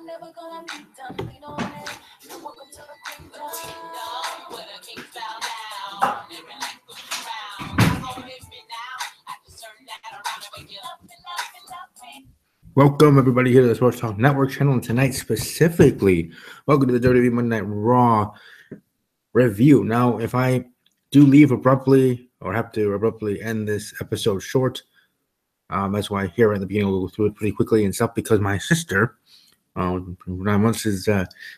never gonna be done. We know that. Now welcome to the kingdom. Where the king's bow down. Every life goes around. Come on with me now. I just turn that around and wake you up and love me. Welcome, everybody, here to the Sports Talk Network channel. And tonight, specifically, welcome to the WWE Monday Night Raw review. Now, if I do leave abruptly or have to abruptly end this episode short, that's why here at the beginning we'll go through it pretty quickly and stuff, because my sister, 9 months, is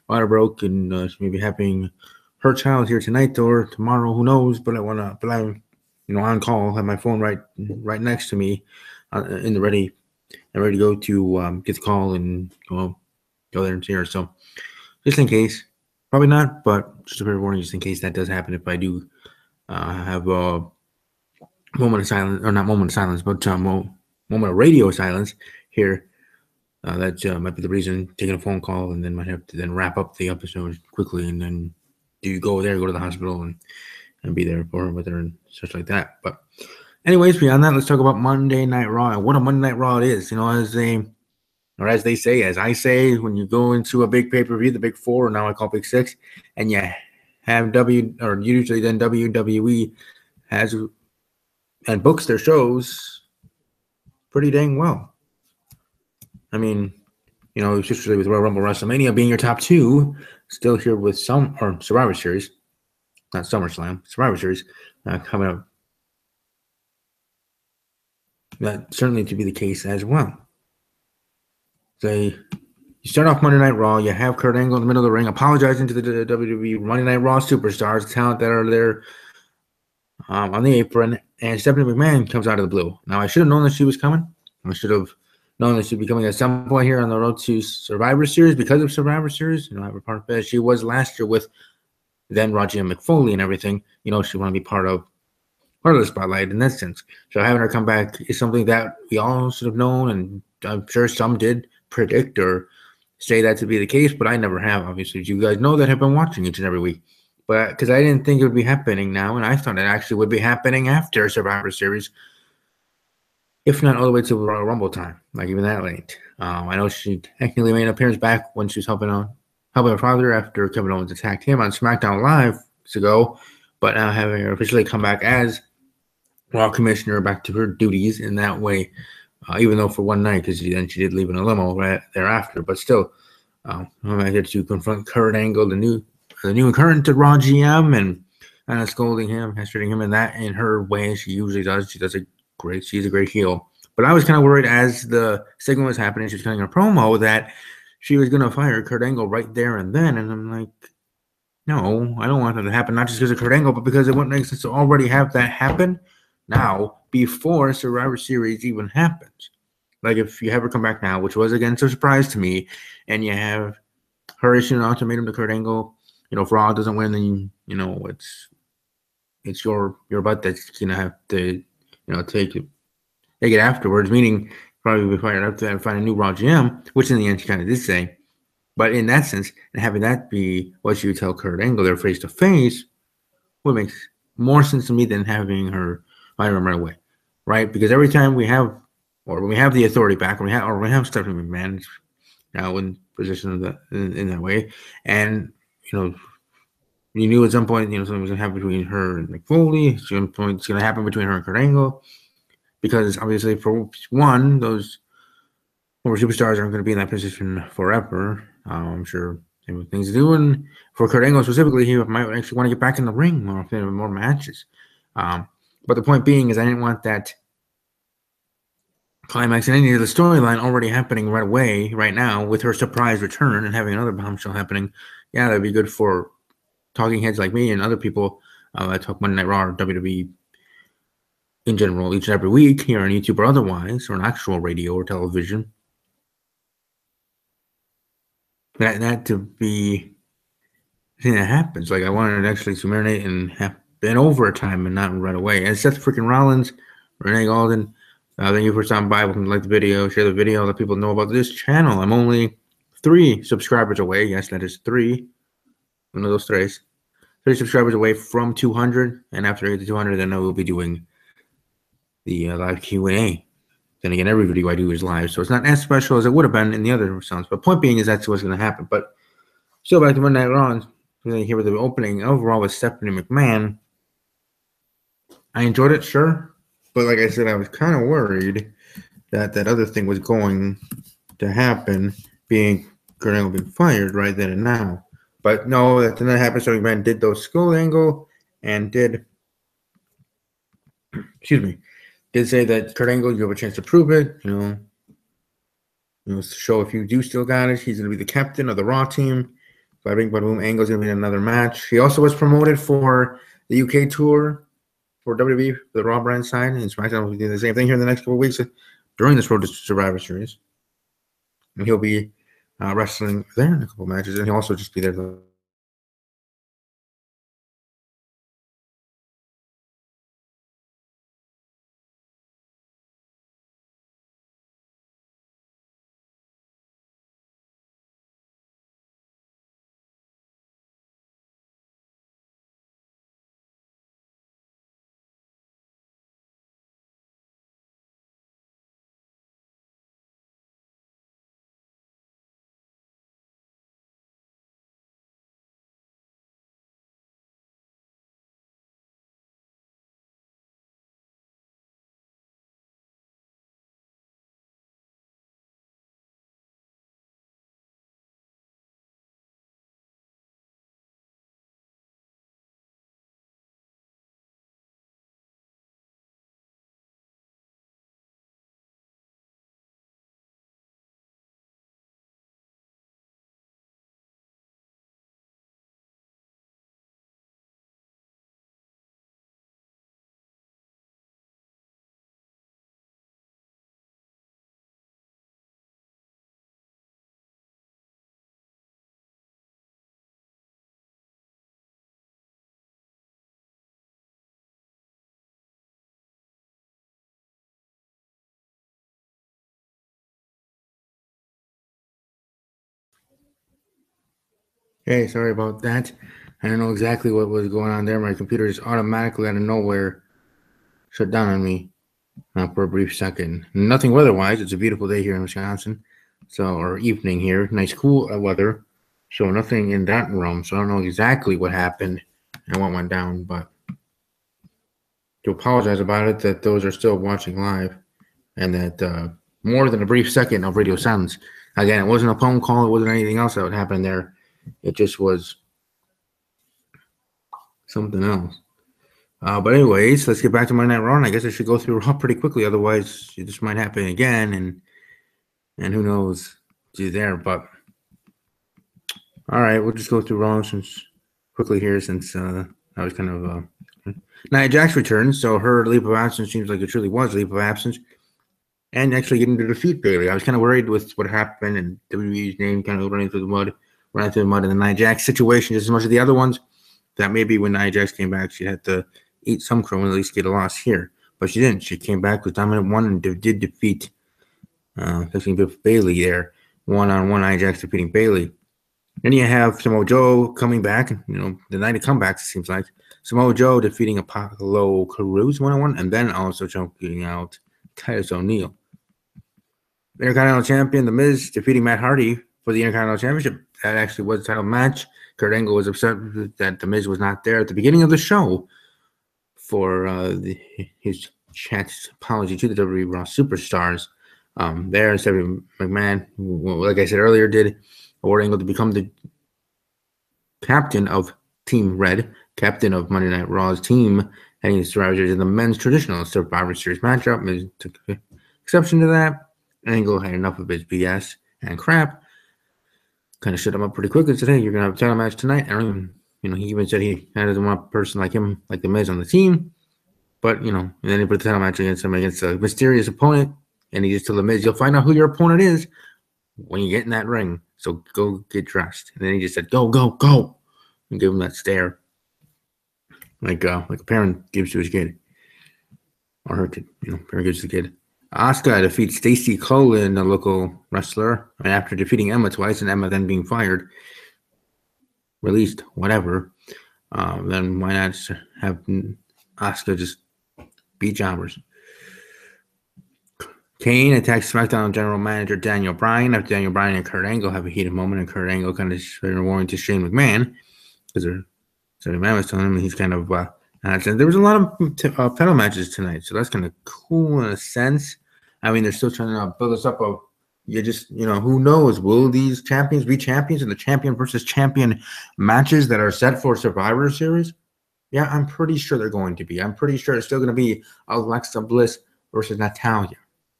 water broke, and she may be having her child here tonight or tomorrow, who knows? But I'm on call, have my phone right next to me, in the ready. I'm ready to go to get the call and go there and see her. So, just in case, probably not, but just a fair warning, just in case that does happen. If I do have a moment of silence, or not moment of silence, but moment of radio silence here, that might be the reason. Taking a phone call, and then might have to then wrap up the episode quickly, and then go to the hospital and be there for her with her and such like that. But anyways, beyond that, let's talk about Monday Night Raw and what a Monday Night Raw it is. As I say, when you go into a big pay-per-view, the Big Four, or now I call Big Six, and you have usually then WWE has and books their shows pretty dang well. I mean, especially with Royal Rumble, WrestleMania being your top two, still here with Survivor Series, not SummerSlam, Survivor Series coming up. That certainly to be the case as well. So you start off Monday Night Raw. You have Kurt Angle in the middle of the ring apologizing to the WWE Monday Night Raw superstars, the talent that are there on the apron, and Stephanie McMahon comes out of the blue. Now, I should have known that she was coming. I should have known that she'd be coming at some point here on the road to Survivor Series because of Survivor Series. I have a part of it. She was last year with then Roger McFoley and everything. She want to be part of the spotlight in that sense. So having her come back is something that we all should have known, and I'm sure some did predict or say that to be the case, but I never have, obviously. You guys know that have been watching each and every week. But because I didn't think it would be happening now, and I thought it actually would be happening after Survivor Series, if not all the way to Royal Rumble time, like even that late. I know she technically made an appearance back when she was helping her father after Kevin Owens attacked him on SmackDown Live weeks ago, but now having her officially come back as Raw commissioner back to her duties in that way, even though for one night, because then she did leave in a limo right thereafter. But still, I'm here to confront Kurt Angle, the new and current Raw GM, and scolding him, castrating him in her way. She usually does. She's a great heel. But I was kind of worried as the segment was happening, she was cutting a promo, that she was going to fire Kurt Angle right there and then. And I'm like, no, I don't want that to happen, not just because of Kurt Angle, but because it wouldn't make sense to already have that happen now before Survivor Series even happens. Like if you have her come back now, which was again a surprise to me, and you have her issuing an ultimatum to Kurt Angle, if Raw doesn't win, then it's your butt that's gonna have to take it afterwards. Meaning probably be fired up to find a new Raw GM, which in the end she kind of did say. But in that sense, and having that be what you tell Kurt Angle there face to face, would make more sense to me than having her fire him right away, right? Because every time when we have the authority back, or we have Stephanie McMahon now in position in that way, and you knew at some point something was going to happen between her and McFoley. At some point it's going to happen between her and Kurt Angle, because obviously for one, those former superstars aren't going to be in that position forever. I'm sure they have things to do, and for Kurt Angle specifically, he might actually want to get back in the ring more matches. But the point being is, I didn't want that climax in any of the storyline already happening right away, right now, with her surprise return and having another bombshell happening. Yeah, that'd be good for talking heads like me and other people that talk Monday Night Raw or WWE in general each and every week, here on YouTube or otherwise, or on actual radio or television. That to be the thing that happens. Like, I wanted it actually to marinate and happen over time and not right away. And Seth freaking Rollins, Renee Golden, thank you for stopping by. Welcome to like the video, share the video, let people know about this channel. I'm only 3 subscribers away. Yes, that is 3. One of those 3. 3 subscribers away from 200. And after I get to 200, then I will be doing the live Q&A Then again, every video I do is live, so it's not as special as it would have been in the other sounds. But point being is that's what's going to happen. But still, back to Monday Night Raw. Here with the opening overall with Stephanie McMahon. I enjoyed it, sure. But like I said, I was kind of worried that that other thing was going to happen, being Kurt Angle being fired right then and now. But no, that did not happen. So McMahon did those skull angle and did say that Kurt Angle, you have a chance to prove it. To show if you do still got it. He's going to be the captain of the Raw team. So I think Angle's going to be in another match. He also was promoted for the UK tour for WWE, the Raw brand side, and SmackDown will be doing the same thing here in the next couple of weeks during this Road to Survivor Series. And he'll be wrestling there in a couple of matches, and he'll also just be there. Hey, sorry about that. I don't know exactly what was going on there. My computer just automatically out of nowhere shut down on me for a brief second. Nothing weather-wise. It's a beautiful day here in Wisconsin, or evening here. Nice cool weather. So nothing in that realm. So I don't know exactly what happened and what went down, but to apologize about it that those are still watching live and that more than a brief second of radio silence. Again, it wasn't a phone call. It wasn't anything else that would happen there. It just was something else. But anyways, let's get back to Monday Night Raw. And I guess I should go through Raw pretty quickly. Otherwise, this might happen again, and who knows there. But all right, we'll just go through Raw quickly here since I was kind of Nia Jax returns. So her leap of absence seems like it truly was a leap of absence, and actually getting to defeat Bayley. I was kind of worried with what happened and WWE's name kind of running through the mud in the Nia Jax situation just as much as the other ones. That maybe when Nia Jax came back, she had to eat some crow and at least get a loss here. But she didn't. She came back with dominant one and did defeat Bayley there. One-on-one Nia Jax defeating Bayley. Then you have Samoa Joe coming back. The night of comebacks, it seems like. Samoa Joe defeating Apollo Crews one-on-one and then also choking out Titus O'Neil. Intercontinental Champion, The Miz, defeating Matt Hardy for the Intercontinental Championship. That actually was a title match. Kurt Angle was upset that The Miz was not there at the beginning of the show for his chat's apology to the WWE Raw Superstars. There, Stephanie McMahon, like I said earlier, did award Angle to become the captain of Team Red, captain of Monday Night Raw's team, heading to Survivor Series in the men's traditional Survivor Series matchup. Miz took exception to that. Angle had enough of his BS and crap. Kind of shut him up pretty quickly. Said, "Hey, you're gonna have a title match tonight." I don't even, he even said he doesn't want a person like him, like the Miz, on the team. But and then he put the title match against a mysterious opponent, and he just told the Miz, "You'll find out who your opponent is when you get in that ring. So go get dressed." And then he just said, "Go, go, go," and gave him that stare, like a parent gives to his kid, or her kid. Parent gives to the kid. Asuka defeats Stacey Colin, a local wrestler, and after defeating Emma twice and Emma then being fired, released, whatever, then why not have Asuka just beat jobbers? Kane attacks SmackDown General Manager Daniel Bryan after Daniel Bryan and Kurt Angle have a heated moment, and Kurt Angle kind of warning to Shane McMahon because McMahon was telling him he's kind of there was a lot of pedal matches tonight, so that's kind of cool in a sense. I mean, they're still trying to build us up of who knows? Will these champions be champions in the champion versus champion matches that are set for Survivor Series? Yeah, I'm pretty sure they're going to be. I'm pretty sure it's still going to be Alexa Bliss versus Natalya.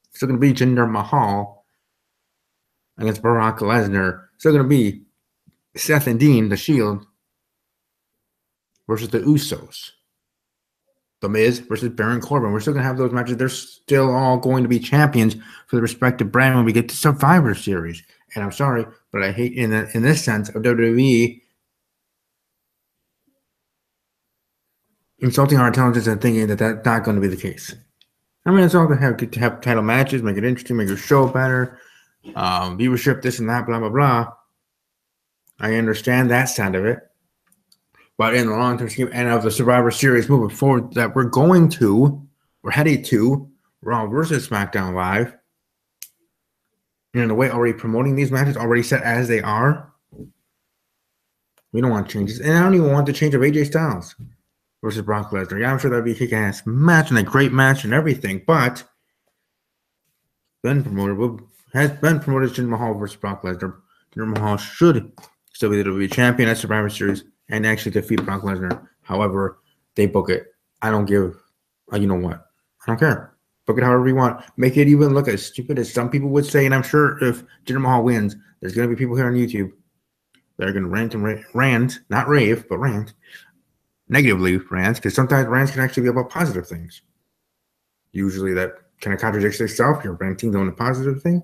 It's still going to be Jinder Mahal against Brock Lesnar. It's still going to be Seth and Dean, The Shield, versus the Usos. The Miz versus Baron Corbin. We're still going to have those matches. They're still all going to be champions for the respective brand when we get to Survivor Series. And I'm sorry, but I hate in this sense of WWE insulting our intelligence and thinking that that's not going to be the case. I mean, it's all to have title matches, make it interesting, make your show better, viewership, this and that, blah, blah, blah. I understand that side of it. But in the long-term scheme and of the Survivor Series moving forward that we're headed to Raw versus SmackDown Live, in a way already promoting these matches, already set as they are, we don't want changes. And I don't even want the change of AJ Styles versus Brock Lesnar. Yeah, I'm sure that'd be a kick-ass match and a great match and everything, but has been promoted Jinder Mahal versus Brock Lesnar. Jinder Mahal should still be the WWE champion at Survivor Series and actually defeat Brock Lesnar. However, they book it. I don't give you know what? I don't care. Book it however you want. Make it even look as stupid as some people would say, and I'm sure if Jinder Mahal wins, there's going to be people here on YouTube that are going to rant, not rave, but rant. Negatively rants, because sometimes rants can actually be about positive things. Usually that kind of contradicts itself. You're ranting on a positive thing.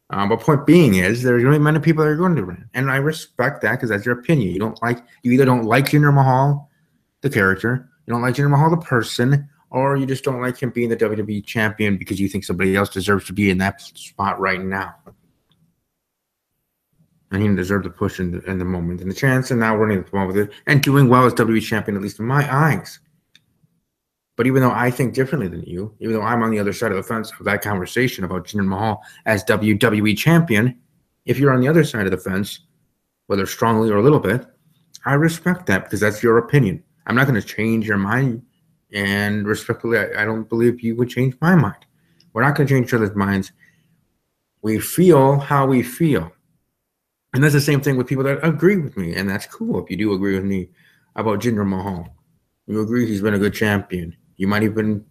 But point being is there's going to be many people that are going to rant. And I respect that because that's your opinion. You either don't like Jinder Mahal, the character, you don't like Jinder Mahal, the person, or you just don't like him being the WWE champion because you think somebody else deserves to be in that spot right now. And he deserved the push in the moment and the chance, and now running the ball with it and doing well as WWE champion, at least in my eyes. But even though I think differently than you, even though I'm on the other side of the fence of that conversation about Jinder Mahal as WWE champion, if you're on the other side of the fence, whether strongly or a little bit, I respect that because that's your opinion. I'm not going to change your mind, and respectfully, I don't believe you would change my mind. We're not going to change each other's minds. We feel how we feel. And that's the same thing with people that agree with me, and that's cool if you do agree with me about Jinder Mahal. You agree he's been a good champion. You might even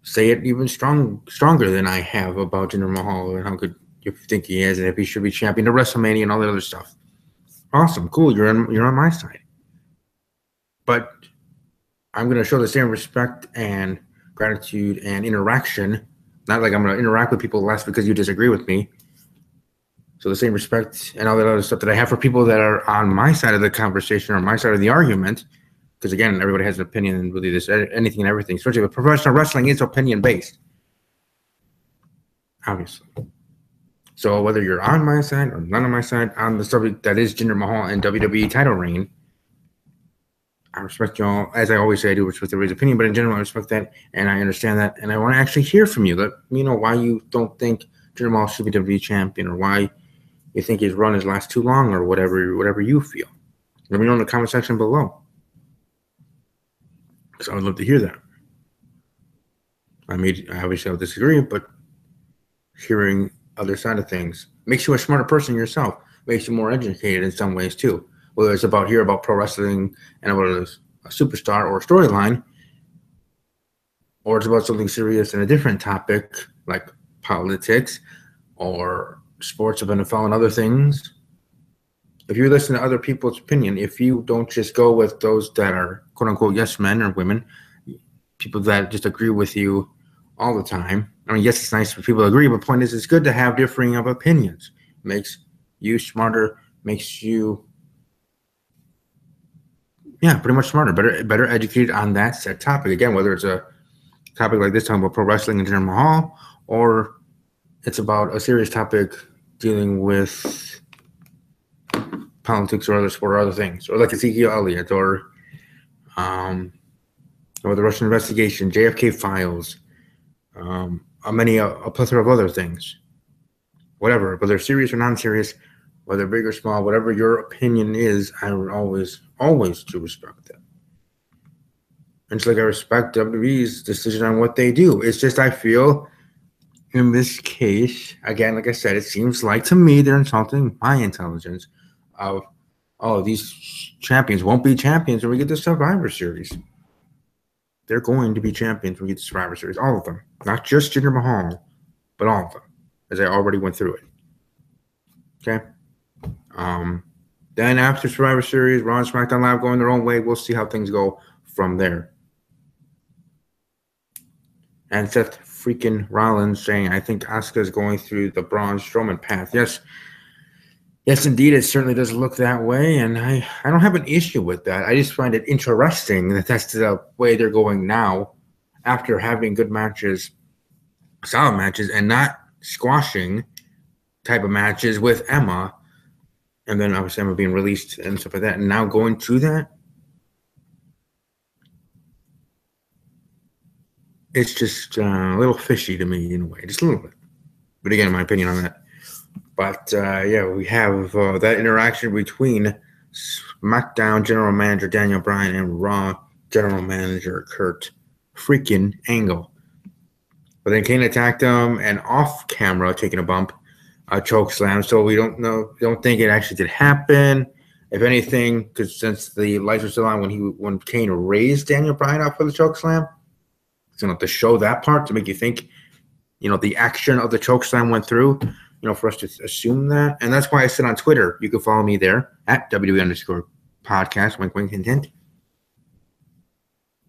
say it even stronger than I have about Jinder Mahal and how good you think he is, and if he should be champion to WrestleMania and all that other stuff. Awesome, cool. You're on my side. But I'm going to show the same respect and gratitude and interaction. Not like I'm going to interact with people less because you disagree with me. So the same respect and all that other stuff that I have for people that are on my side of the conversation or my side of the argument, because again, everybody has an opinion and really this anything and everything, especially with professional wrestling, it's opinion based, obviously. So whether you're on my side or not on my side on the subject that is Jinder Mahal and WWE title reign, I respect y'all. As I always say, I do respect everybody's opinion, but in general, I respect that and I understand that, and I want to actually hear from you. Let me know why you don't think Jinder Mahal should be WWE champion, or why you think his run has lasted too long, or whatever you feel. Let me know in the comment section below, because I would love to hear that. I obviously I'll disagree, but hearing other side of things makes you a smarter person yourself, makes you more educated in some ways too. Whether it's about pro wrestling and about a superstar or a storyline, or it's about something serious and a different topic like politics or sports of NFL and other things. If you listen to other people's opinion, if you don't just go with those that are quote unquote yes men or women, people that just agree with you all the time. I mean, yes, it's nice for people to agree, but the point is it's good to have differing of opinions. It makes you smarter, makes you pretty much smarter, better educated on that set topic. Again, whether it's a topic like this talking about pro wrestling and Jinder Mahal, or it's about a serious topic dealing with politics or other sport or other things, or like Ezekiel Elliott, or the Russian investigation, JFK files, a plethora of other things. Whatever, whether serious or non-serious, whether big or small, whatever your opinion is, I would always to respect that. And just like I respect WWE's decision on what they do. It's just I feel in this case, again, like I said, it seems like to me they're insulting my intelligence of, oh, these champions won't be champions when we get the Survivor Series. They're going to be champions when we get the Survivor Series. All of them. Not just Jinder Mahal, but all of them. As I already went through it. Okay? Then after Survivor Series, Raw and SmackDown Live going their own way. We'll see how things go from there. And Seth freaking Rollins saying, I think Asuka's going through the Braun Strowman path. Yes, indeed, it certainly does look that way, and I don't have an issue with that. I just find it interesting that that's the way they're going now after having good matches, solid matches, and not squashing type of matches with Emma, and then obviously Emma being released and stuff like that, and now going to that. It's just a little fishy to me in a way, just a little bit. But again, my opinion on that. But yeah, we have that interaction between SmackDown General Manager Daniel Bryan and Raw General Manager Kurt freaking Angle. But then Kane attacked him and off camera, taking a bump, choke slam. So we don't think it actually did happen. If anything, because since the lights were still on when Kane raised Daniel Bryan up for the choke slam, it's gonna have to show that part to make you think, the action of the choke slam went through. For us to assume that. And that's why I said on Twitter, you can follow me there at WWE_podcast, wink, wink, hint, hint.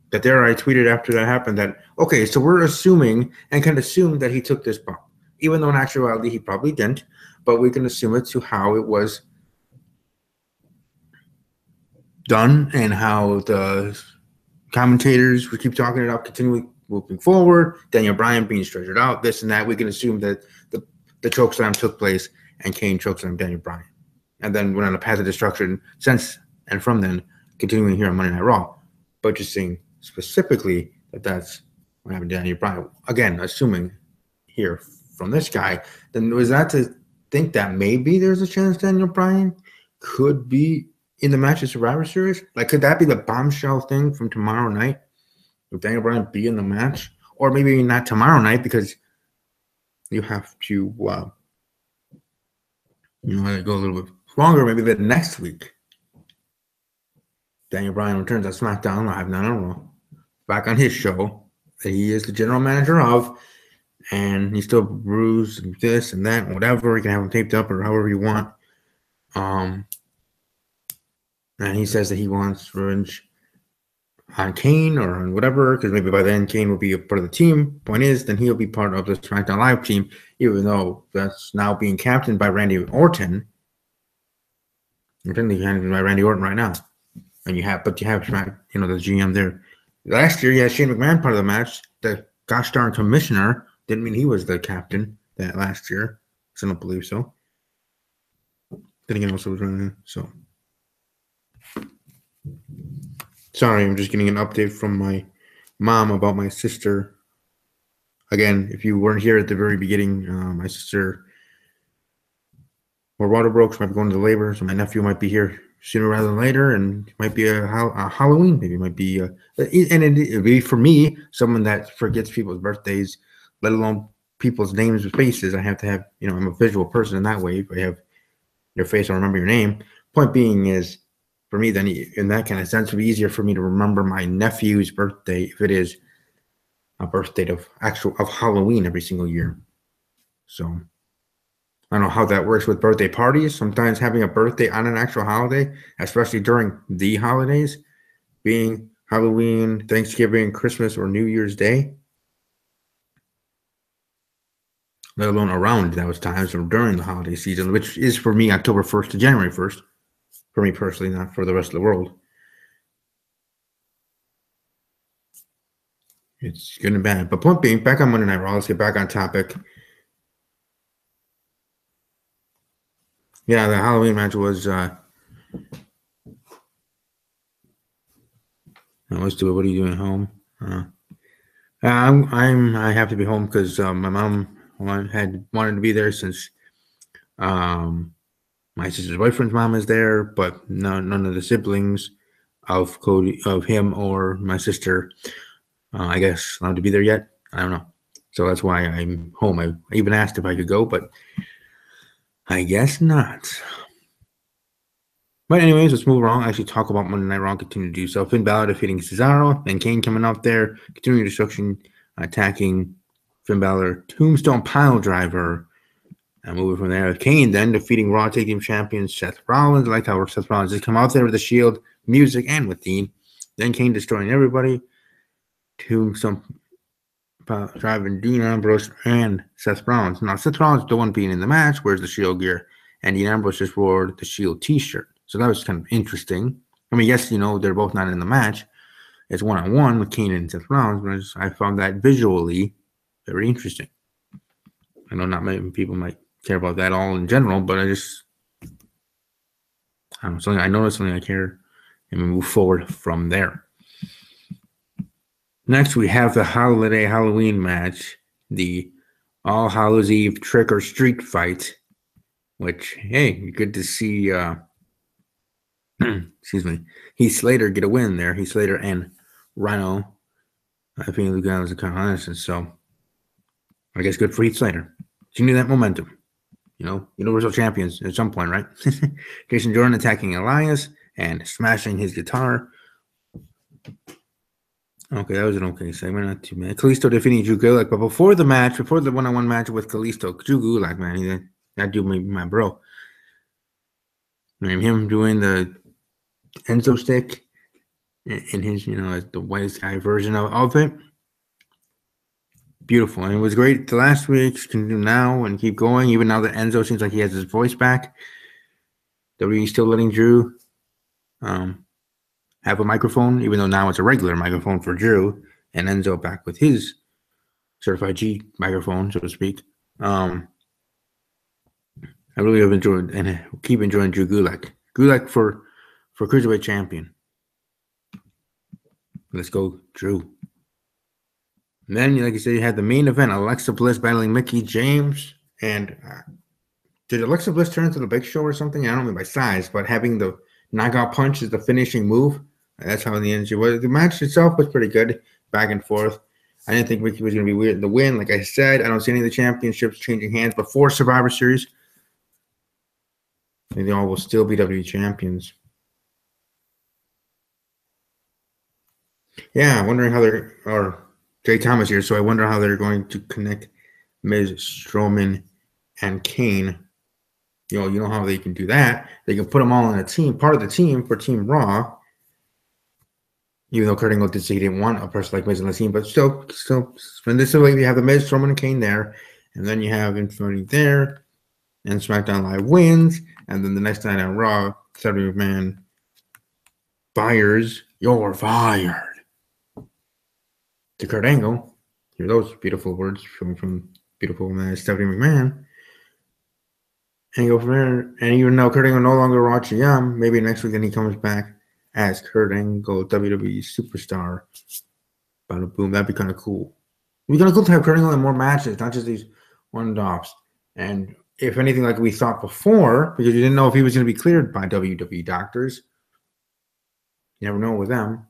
That there I tweeted after that happened that, okay, so we're assuming and can assume that he took this bump. Even though in actuality he probably didn't, but we can assume it to how it was done and how the commentators would keep talking it up, continually moving forward, Daniel Bryan being stretched out, this and that. We can assume that the chokeslam took place and Kane chokeslammed Daniel Bryan. And then went on a path of destruction since and from then, continuing here on Monday Night Raw. But just saying specifically that that's what happened to Daniel Bryan. Again, assuming here from this guy, then was that to think that maybe there's a chance Daniel Bryan could be in the match of Survivor Series? Like, could that be the bombshell thing from tomorrow night? Would Daniel Bryan be in the match? Or maybe not tomorrow night because you have to, let it go a little bit longer, maybe the next week. Daniel Bryan returns on SmackDown Live, not on Raw, back on his show that he is the general manager of, and he's still bruised and this and that and whatever. You can have him taped up or however you want. And he says that he wants revenge on Kane or on whatever, because maybe by then Kane will be a part of the team. Point is, then he'll be part of the SmackDown Live team, even though that's now being captained by Randy Orton. You're technically handled by Randy Orton right now. And you have the GM there. Last year, you had Shane McMahon part of the match. The gosh darn commissioner didn't mean he was the captain that last year. So I don't believe so. Then again, also was running, so. Sorry, I'm just getting an update from my mom about my sister. Again, if you weren't here at the very beginning, my sister, her water broke, so might be going to the labor, so my nephew might be here sooner rather than later, and it might be a Halloween, maybe it might be, and it'd be for me, someone that forgets people's birthdays, let alone people's names or faces. I have to have, I'm a visual person in that way. If I have your face, I'll remember your name. Point being is, for me, then in that kind of sense, it would be easier for me to remember my nephew's birthday if it is a birthday of Halloween every single year. So I don't know how that works with birthday parties. Sometimes having a birthday on an actual holiday, especially during the holidays, being Halloween, Thanksgiving, Christmas, or New Year's Day, let alone around those times or during the holiday season, which is for me October 1st to January 1st. For me personally, not for the rest of the world. It's good and bad. But point being, back on Monday Night Raw, let's get back on topic. Yeah, the Halloween match was let's do it. What are you doing at home? I have to be home because my mom had wanted to be there since um, my sister's boyfriend's mom is there, but none of the siblings of Cody, of him or my sister, I guess, allowed to be there yet. I don't know. So that's why I'm home. I even asked if I could go, but I guess not. But anyways, let's move on. Actually, talk about Monday Night Raw. Continue to do so. Finn Balor defeating Cesaro, and Kane coming up there, continuing destruction, attacking Finn Balor, Tombstone Pile Driver, and moving from there. Kane then defeating Raw Tag Team Champion Seth Rollins. I like how Seth Rollins just come out there with the Shield, music, and with Dean. Then Kane destroying everybody. Tombstone Pile driving Dean Ambrose and Seth Rollins. Now Seth Rollins the one being in the match. Where's the Shield gear? And Dean Ambrose just wore the Shield T-shirt. So that was kind of interesting. I mean, yes, they're both not in the match. It's one-on-one with Kane and Seth Rollins, but I found that visually very interesting. I know not many people might care about that all in general, but I don't know, something I noticed, something I care, and we move forward from there. Next, we have the holiday Halloween match, the All Hallows Eve Trick or Street fight, which, hey, good to see excuse me, Heath Slater get a win there. Heath Slater and Rhino. I think the guy was a kind of honest, so I guess good for Heath Slater. Continue that momentum. Universal champions at some point, right? Jason Jordan attacking Elias and smashing his guitar. Okay, that was an okay segment, not too bad. Kalisto defeating Drew Gulak, but before the one-on-one match with Kalisto, Drew Gulak, man, that dude may be my bro. And him doing the Enzo stick in his, the white guy version of it. Beautiful. And it was great the last week. Can do now and keep going. Even now that Enzo seems like he has his voice back. WWE still letting Drew have a microphone, even though now it's a regular microphone for Drew, and Enzo back with his certified G microphone, so to speak. I really have enjoyed and keep enjoying Drew Gulak. Gulak for Cruiserweight Champion. Let's go, Drew. And then, like I said, you had the main event, Alexa Bliss battling Mickie James. And did Alexa Bliss turn into the Big Show or something? I don't mean by size, but having the knockout punch is the finishing move. That's how in the end she was. The match itself was pretty good, back and forth. I didn't think Mickie was going to be weird in the win. Like I said, I don't see any of the championships changing hands before Survivor Series. I think they all will still be WWE champions. Yeah, wondering how or Jay Thomas here, so I wonder how they're going to connect Miz, Strowman, and Kane. You know how they can do that. They can put them all in a team, part of the team for Team Raw. Even though Kurt Angle did say he didn't want a person like Miz on the team, but still. And this is like you have the Miz, Strowman, and Kane there, and then you have Infinity there, and SmackDown Live wins, and then the next night on Raw, Stephanie McMahon fires. You're fired. To Kurt Angle, hear those beautiful words from beautiful Stephanie McMahon. And go from there. And even though Kurt Angle no longer Raw GM, maybe next week then he comes back as Kurt Angle, WWE superstar. Bada boom, that'd be kind of cool. It'd be kind of cool to have Kurt Angle in more matches, not just these one-offs. And if anything, like we thought before, because you didn't know if he was going to be cleared by WWE doctors. You never know with them.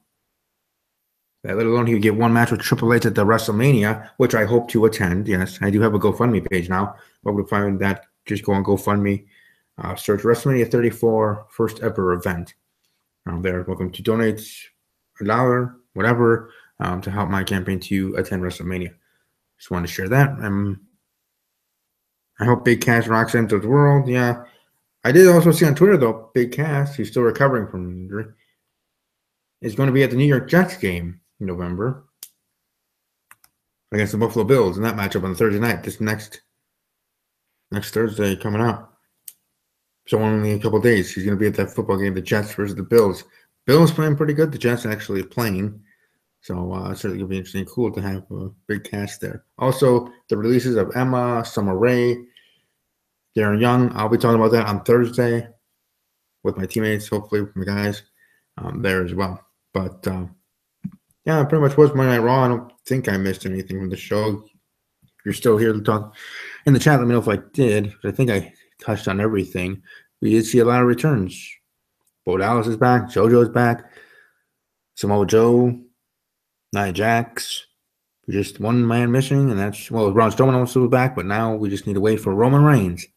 Let alone he would get one match with Triple H at the WrestleMania, which I hope to attend. Yes, I do have a GoFundMe page now. Hope to find that. Just go on GoFundMe. Search WrestleMania 34 first ever event. There, welcome to donate $1, whatever, to help my campaign to attend WrestleMania. Just wanted to share that. I hope Big Cass rocks Enzo's world. Yeah, I did also see on Twitter though, Big Cass, he's still recovering from injury, is going to be at the New York Jets game in November against the Buffalo Bills in that matchup on Thursday night. This next Thursday coming up. So only a couple of days, he's going to be at that football game, the Jets versus the Bills. Bills playing pretty good. The Jets actually playing. So it's certainly going to be interesting. Cool to have a big cast there. Also, the releases of Emma, Summer Rae, Darren Young. I'll be talking about that on Thursday with my teammates, hopefully with my guys there as well. But Yeah, it pretty much was Monday Night Raw. I don't think I missed anything from the show. If you're still here to talk in the chat, let me know if I did. But I think I touched on everything. We did see a lot of returns. Bo Dallas is back. JoJo's back. Samoa Joe. Nia Jax. Just one man missing, and that's, well, Braun Strowman also back, but now we just need to wait for Roman Reigns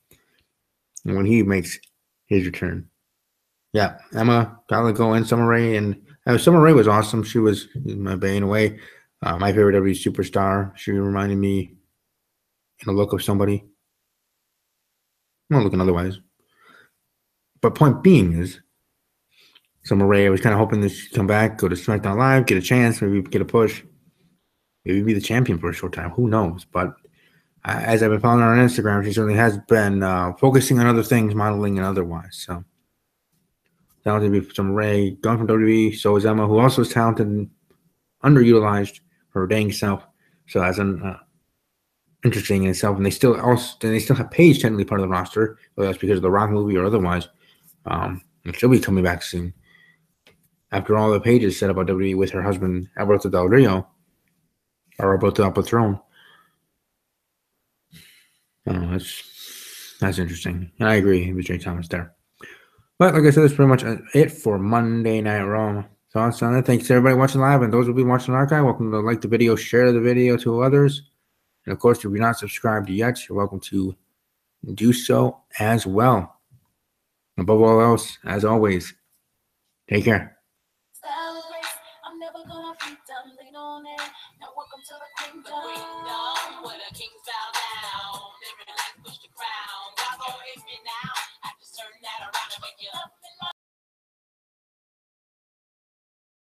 when he makes his return. Yeah, Emma Gallagher and Summer Rae, and Summer Rae was awesome. She was my bae in a way. My favorite WWE superstar. She reminded me in the look of somebody. I'm not looking otherwise. But point being is, Summer Rae, I was kind of hoping that she'd come back, go to SmackDown Live, get a chance, maybe get a push, maybe be the champion for a short time. Who knows? But as I've been following her on Instagram, she certainly has been focusing on other things, modeling and otherwise. So talented to be Summer Rae, gone from WWE. So is Emma, who also is talented and underutilized her dang self. So that's interesting in itself. And they still have Paige technically part of the roster, whether that's because of the Rock movie or otherwise. And she'll be coming back soon. After all the Pages said about WWE with her husband Alberto Del Rio, or Alberto Del Patron. That's interesting. And I agree with Jay Thomas there. But like I said, that's pretty much it for Monday Night Raw. Thoughts on it? Thanks to everybody watching live, and those who will be watching archive, welcome to like the video, share the video to others. And of course, if you're not subscribed yet, you're welcome to do so as well. Above all else, as always, take care. I'm never gonna be done, lean on it. Now welcome to the kingdom.